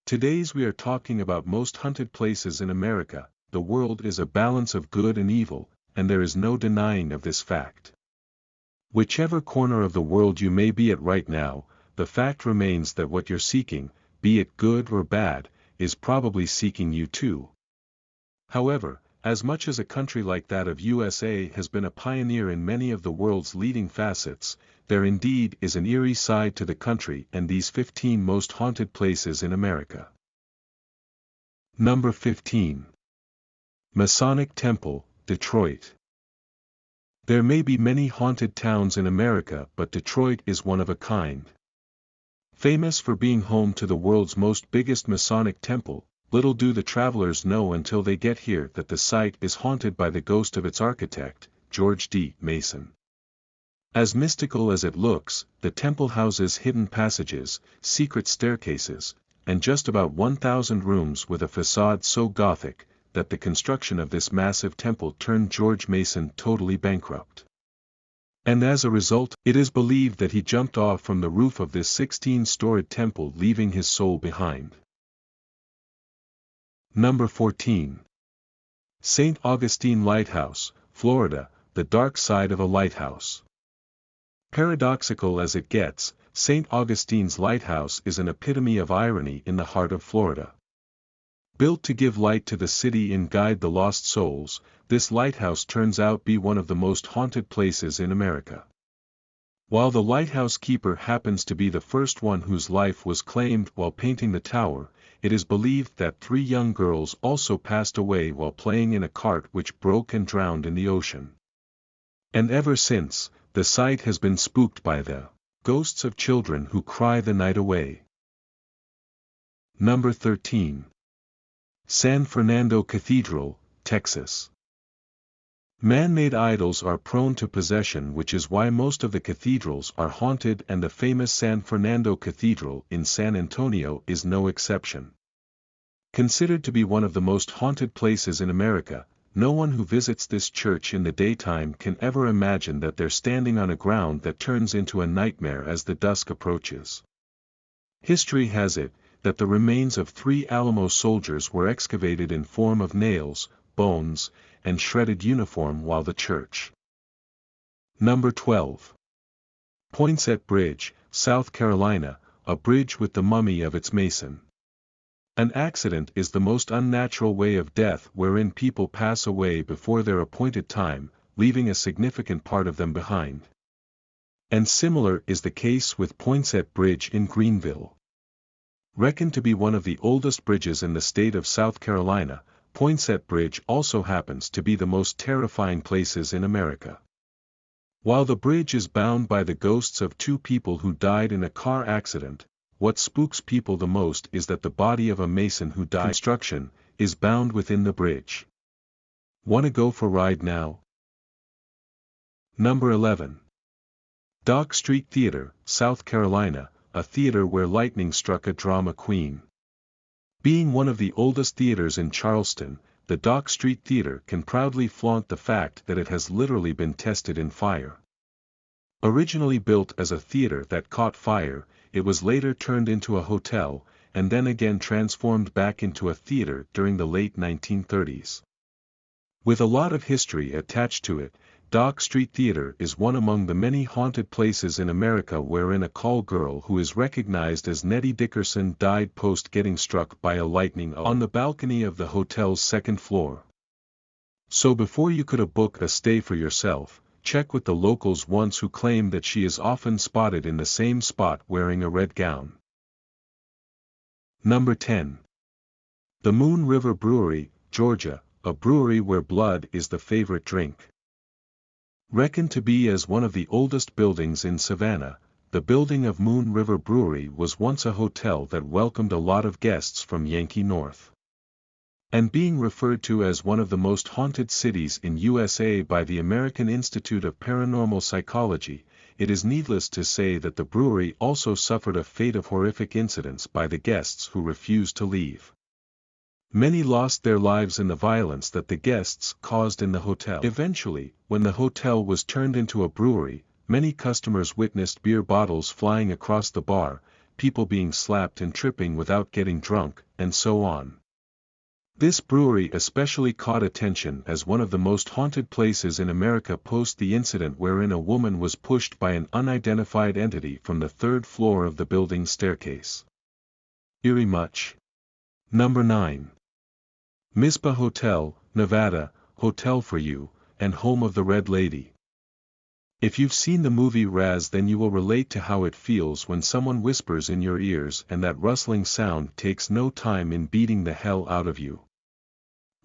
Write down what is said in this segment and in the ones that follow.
Today's we are talking about most haunted places in America. The world is a balance of good and evil, and there is no denying of this fact. Whichever corner of the world you may be at right now, the fact remains that what you're seeking, be it good or bad, is probably seeking you too. However, as much as a country like that of USA has been a pioneer in many of the world's leading facets, there indeed is an eerie side to the country and these 15 most haunted places in America. Number 15. Masonic Temple, Detroit. There may be many haunted towns in America, but Detroit is one of a kind. Famous for being home to the world's biggest Masonic temple, little do the travelers know until they get here that the site is haunted by the ghost of its architect, George D. Mason. As mystical as it looks, the temple houses hidden passages, secret staircases, and just about 1,000 rooms with a facade so Gothic, that the construction of this massive temple turned George Mason totally bankrupt. And as a result, it is believed that he jumped off from the roof of this 16-storied temple, leaving his soul behind. Number 14. St. Augustine Lighthouse, Florida, the dark side of a lighthouse. Paradoxical as it gets, St. Augustine's Lighthouse is an epitome of irony in the heart of Florida. Built to give light to the city and guide the lost souls, this lighthouse turns out to be one of the most haunted places in America. While the lighthouse keeper happens to be the first one whose life was claimed while painting the tower, it is believed that 3 young girls also passed away while playing in a cart which broke and drowned in the ocean. And ever since, the site has been spooked by the ghosts of children who cry the night away. Number 13. San Fernando Cathedral, Texas. Man-made idols are prone to possession, which is why most of the cathedrals are haunted, and the famous San Fernando Cathedral in San Antonio is no exception. Considered to be one of the most haunted places in America, no one who visits this church in the daytime can ever imagine that they're standing on a ground that turns into a nightmare as the dusk approaches. History has it that the remains of 3 Alamo soldiers were excavated in form of nails, bones, and shredded uniform while the church. Number 12. Poinsett Bridge, South Carolina, a bridge with the mummy of its mason. An accident is the most unnatural way of death wherein people pass away before their appointed time, leaving a significant part of them behind. And similar is the case with Poinsett Bridge in Greenville. Reckoned to be one of the oldest bridges in the state of South Carolina, Poinsett Bridge also happens to be the most terrifying places in America. While the bridge is bound by the ghosts of 2 people who died in a car accident, what spooks people the most is that the body of a mason who died in construction is bound within the bridge. Wanna go for a ride now? Number 11. Dock Street Theater, South Carolina, a theater where lightning struck a drama queen. Being one of the oldest theaters in Charleston, the Dock Street Theater can proudly flaunt the fact that it has literally been tested in fire. Originally built as a theater that caught fire, it was later turned into a hotel, and then again transformed back into a theater during the late 1930s. With a lot of history attached to it, Dock Street Theater is one among the many haunted places in America wherein a call girl who is recognized as Nettie Dickerson died post getting struck by a lightning on the balcony of the hotel's 2nd floor. So before you could book a stay for yourself, check with the locals once who claim that she is often spotted in the same spot wearing a red gown. Number 10. The Moon River Brewery, Georgia, a brewery where blood is the favorite drink. Reckoned to be as one of the oldest buildings in Savannah, the building of Moon River Brewery was once a hotel that welcomed a lot of guests from Yankee North. And being referred to as one of the most haunted cities in USA by the American Institute of Paranormal Psychology, it is needless to say that the brewery also suffered a fate of horrific incidents by the guests who refused to leave. Many lost their lives in the violence that the guests caused in the hotel. Eventually, when the hotel was turned into a brewery, many customers witnessed beer bottles flying across the bar, people being slapped and tripping without getting drunk, and so on. This brewery especially caught attention as one of the most haunted places in America post the incident wherein a woman was pushed by an unidentified entity from the third floor of the building's staircase. Eerie much? Number 9. Mizpah Hotel, Nevada, hotel for you, and home of the Red Lady. If you've seen the movie Raz, then you will relate to how it feels when someone whispers in your ears and that rustling sound takes no time in beating the hell out of you.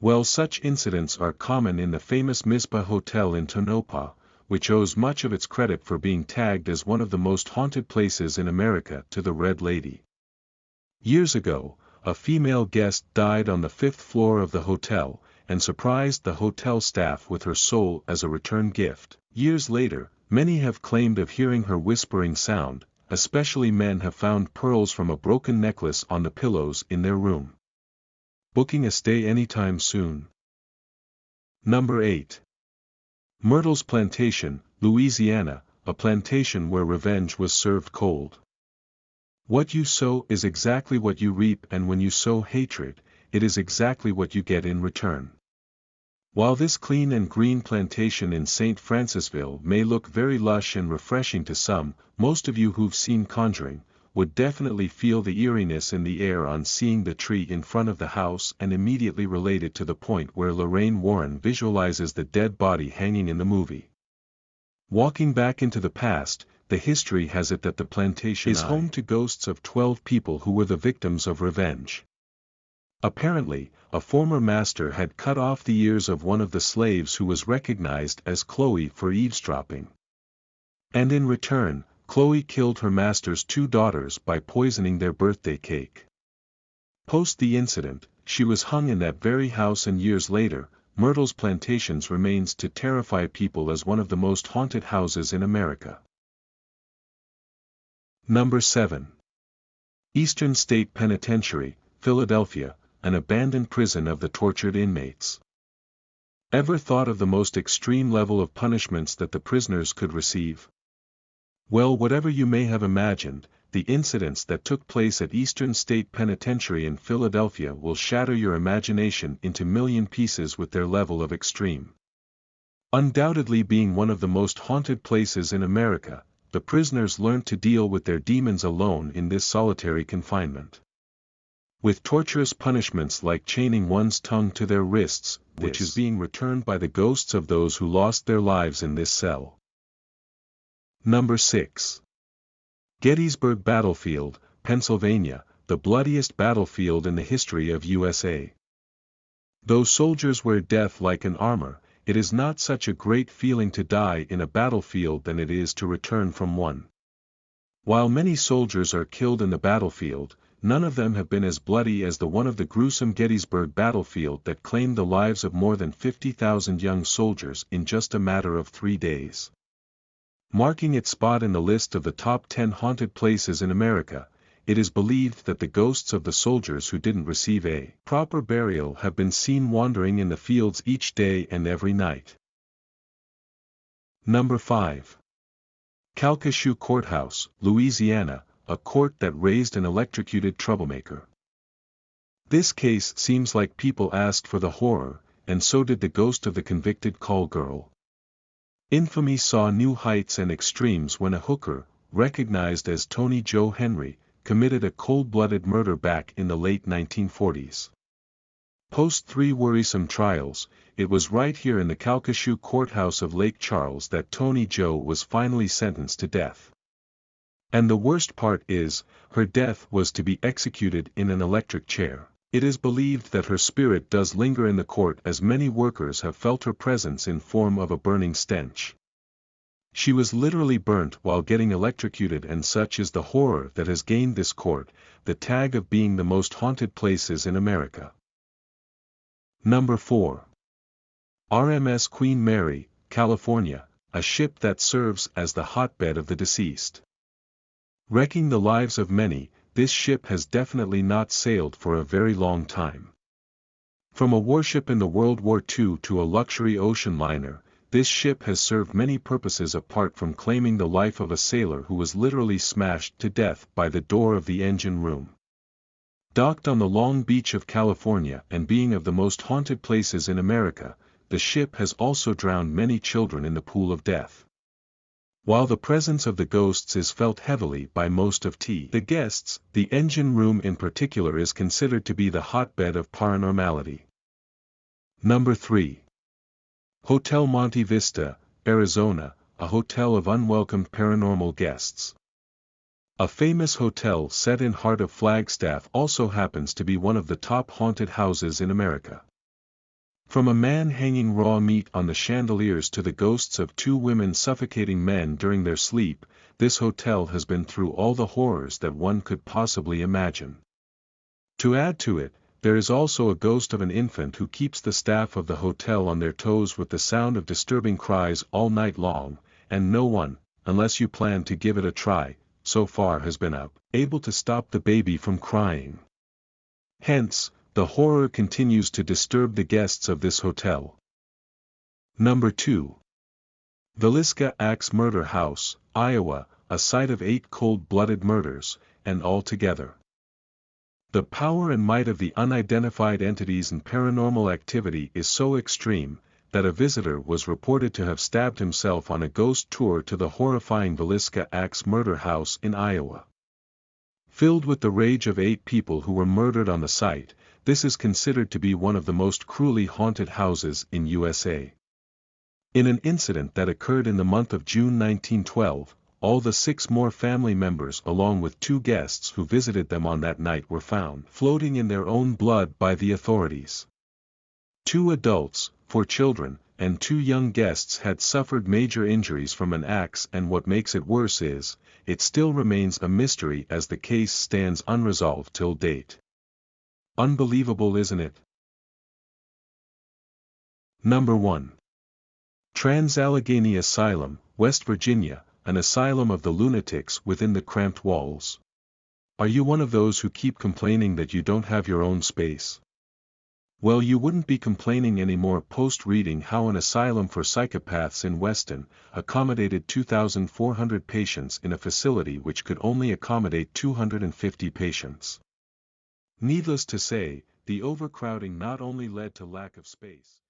Well, such incidents are common in the famous Mizpah Hotel in Tonopah, which owes much of its credit for being tagged as one of the most haunted places in America to the Red Lady. Years ago, a female guest died on the 5th floor of the hotel, and surprised the hotel staff with her soul as a return gift. Years later, many have claimed of hearing her whispering sound, especially men have found pearls from a broken necklace on the pillows in their room. Booking a stay anytime soon. Number 8. Myrtles Plantation, Louisiana, a plantation where revenge was served cold. What you sow is exactly what you reap, and when you sow hatred, it is exactly what you get in return. While this clean and green plantation in St. Francisville may look very lush and refreshing to some, most of you who've seen Conjuring would definitely feel the eeriness in the air on seeing the tree in front of the house and immediately relate it to the point where Lorraine Warren visualizes the dead body hanging in the movie. Walking back into the past, the history has it that the plantation is home to ghosts of 12 people who were the victims of revenge. Apparently, a former master had cut off the ears of one of the slaves who was recognized as Chloe for eavesdropping. And in return, Chloe killed her master's 2 daughters by poisoning their birthday cake. Post the incident, she was hung in that very house, and years later, Myrtles Plantations remains to terrify people as one of the most haunted houses in America. Number 7. Eastern State Penitentiary, Philadelphia, an abandoned prison of the tortured inmates. Ever thought of the most extreme level of punishments that the prisoners could receive? Well, whatever you may have imagined, the incidents that took place at Eastern State Penitentiary in Philadelphia will shatter your imagination into million pieces with their level of extreme. Undoubtedly being one of the most haunted places in America, the prisoners learned to deal with their demons alone in this solitary confinement. With torturous punishments like chaining one's tongue to their wrists, which is being returned by the ghosts of those who lost their lives in this cell. Number 6. Gettysburg Battlefield, Pennsylvania, the bloodiest battlefield in the history of USA. Though soldiers wear death like an armor, it is not such a great feeling to die in a battlefield than it is to return from one. While many soldiers are killed in the battlefield, none of them have been as bloody as the one of the gruesome Gettysburg Battlefield that claimed the lives of more than 50,000 young soldiers in just a matter of 3 days. Marking its spot in the list of the top 10 haunted places in America, it is believed that the ghosts of the soldiers who didn't receive a proper burial have been seen wandering in the fields each day and every night. Number 5. Calcasieu Courthouse, Louisiana, a court that raised an electrocuted troublemaker. This case seems like people asked for the horror, and so did the ghost of the convicted call girl. Infamy saw new heights and extremes when a hooker, recognized as Tony Joe Henry, committed a cold-blooded murder back in the late 1940s. Post 3 worrisome trials, it was right here in the Calcasieu Courthouse of Lake Charles that Tony Joe was finally sentenced to death. And the worst part is, her death was to be executed in an electric chair. It is believed that her spirit does linger in the court, as many workers have felt her presence in form of a burning stench. She was literally burnt while getting electrocuted, and such is the horror that has gained this court the tag of being the most haunted places in America. Number 4. RMS Queen Mary, California, a ship that serves as the hotbed of the deceased. Wrecking the lives of many, this ship has definitely not sailed for a very long time. From a warship in the World War II to a luxury ocean liner, this ship has served many purposes apart from claiming the life of a sailor who was literally smashed to death by the door of the engine room. Docked on the Long Beach of California and being of the most haunted places in America, the ship has also drowned many children in the pool of death. While the presence of the ghosts is felt heavily by most of the guests, the engine room in particular is considered to be the hotbed of paranormality. Number 3. Hotel Monte Vista, Arizona, a hotel of unwelcomed paranormal guests. A famous hotel set in heart of Flagstaff also happens to be one of the top haunted houses in America. From a man hanging raw meat on the chandeliers to the ghosts of 2 women suffocating men during their sleep, this hotel has been through all the horrors that one could possibly imagine. To add to it, there is also a ghost of an infant who keeps the staff of the hotel on their toes with the sound of disturbing cries all night long, and no one, unless you plan to give it a try, so far has been able to stop the baby from crying. Hence, the horror continues to disturb the guests of this hotel. Number 2. Villisca Axe Murder House, Iowa, a site of 8 cold-blooded murders, and altogether. The power and might of the unidentified entities and paranormal activity is so extreme, that a visitor was reported to have stabbed himself on a ghost tour to the horrifying Villisca Axe Murder House in Iowa. Filled with the rage of 8 people who were murdered on the site, this is considered to be one of the most cruelly haunted houses in USA. In an incident that occurred in the month of June 1912, all the 6 more family members along with 2 guests who visited them on that night were found floating in their own blood by the authorities. 2 adults, 4 children, and 2 young guests had suffered major injuries from an axe, and what makes it worse is, it still remains a mystery as the case stands unresolved till date. Unbelievable, isn't it? Number 1. Trans-Allegheny Asylum, West Virginia, an asylum of the lunatics within the cramped walls. Are you one of those who keep complaining that you don't have your own space? Well, you wouldn't be complaining anymore post-reading how an asylum for psychopaths in Weston accommodated 2,400 patients in a facility which could only accommodate 250 patients. Needless to say, the overcrowding not only led to lack of space,